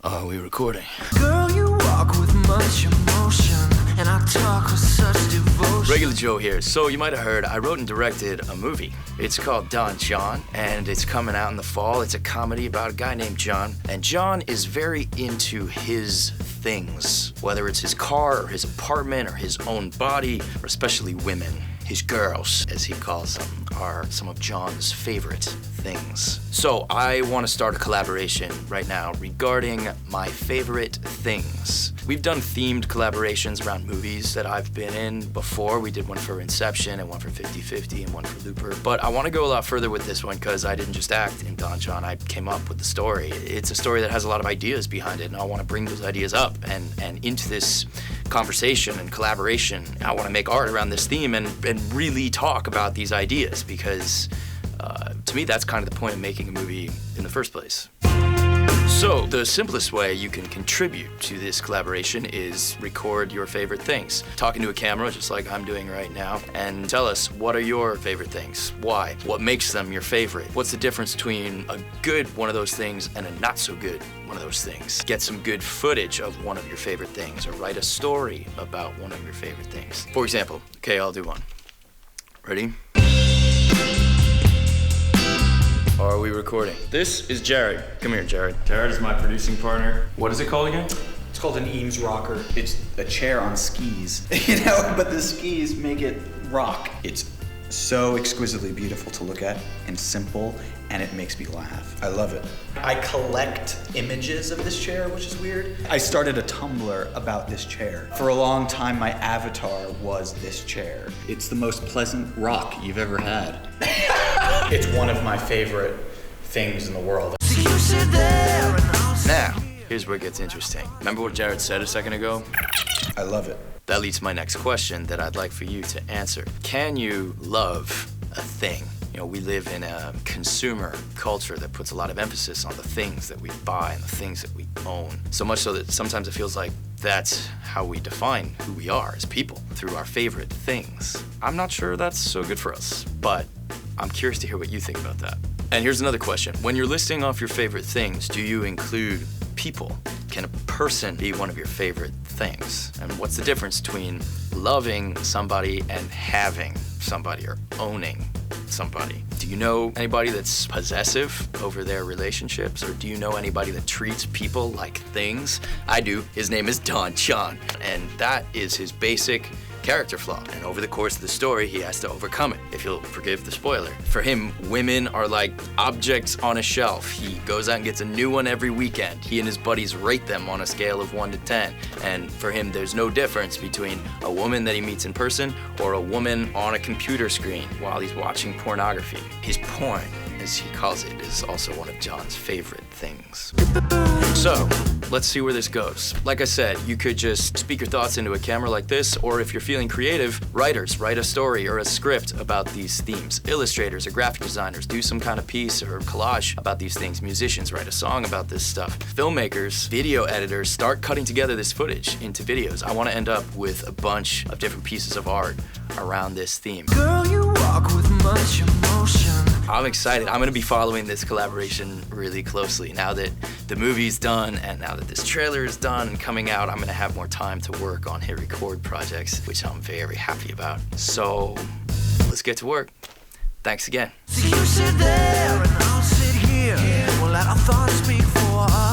Are we recording? Girl, you walk with much emotion, and I talk with such devotion. Regular Joe here. So you might have heard I wrote and directed a movie. It's called Don John, and it's coming out in the fall. It's a comedy about a guy named John, and John is very into his things, whether it's his car or his apartment or his own body, or especially women. His girls, as he calls them, are some of John's favorite things. So I want to start a collaboration right now regarding my favorite things. We've done themed collaborations around movies that I've been in before. We did one for Inception and one for 50/50 and one for Looper. But I want to go a lot further with this one because I didn't just act in Don John, I came up with the story. It's a story that has a lot of ideas behind it, and I want to bring those ideas up and into this conversation and collaboration. I want to make art around this theme and really talk about these ideas because to me, that's kind of the point of making a movie in the first place. So the simplest way you can contribute to this collaboration is record your favorite things. Talk into a camera, just like I'm doing right now, and tell us, what are your favorite things? Why? What makes them your favorite? What's the difference between a good one of those things and a not so good one of those things? Get some good footage of one of your favorite things, or write a story about one of your favorite things. For example, okay, I'll do one. Ready? Are we recording? This is Jared. Come here, Jared. Jared is my producing partner. What is it called again? It's called an Eames rocker. It's a chair on skis, you know, but the skis make it rock. It's so exquisitely beautiful to look at and simple, and it makes me laugh. I love it. I collect images of this chair, which is weird. I started a Tumblr about this chair. For a long time, my avatar was this chair. It's the most pleasant rock you've ever had. It's one of my favorite things in the world. Now, here's where it gets interesting. Remember what Jared said a second ago? I love it. That leads to my next question that I'd like for you to answer. Can you love a thing? You know, we live in a consumer culture that puts a lot of emphasis on the things that we buy and the things that we own. So much so that sometimes it feels like that's how we define who we are as people, through our favorite things. I'm not sure that's so good for us, but I'm curious to hear what you think about that. And here's another question. When you're listing off your favorite things, do you include people? Can a person be one of your favorite things? And what's the difference between loving somebody and having somebody or owning somebody? Do you know anybody that's possessive over their relationships, or do you know anybody that treats people like things? I do. His name is Don John, and that is his basic character flaw. And over the course of the story, he has to overcome it, if you'll forgive the spoiler. For him, women are like objects on a shelf. He goes out and gets a new one every weekend. He and his buddies rate them on a scale of 1 to 10. And for him, there's no difference between a woman that he meets in person or a woman on a computer screen while he's watching pornography. His porn, as he calls it, is also one of John's favorite things. So, let's see where this goes. Like I said, you could just speak your thoughts into a camera like this, or if you're feeling creative, writers write a story or a script about these themes. Illustrators or graphic designers do some kind of piece or collage about these things. Musicians write a song about this stuff. Filmmakers, video editors start cutting together this footage into videos. I want to end up with a bunch of different pieces of art around this theme. Girl, you walk with much emotion. I'm excited. I'm gonna be following this collaboration really closely. Now that the movie's done and now that this trailer is done and coming out, I'm gonna have more time to work on HITRECORD projects, which I'm very happy about. So let's get to work. Thanks again. So you sit there and I'll sit here. We'll let our thoughts speak for us.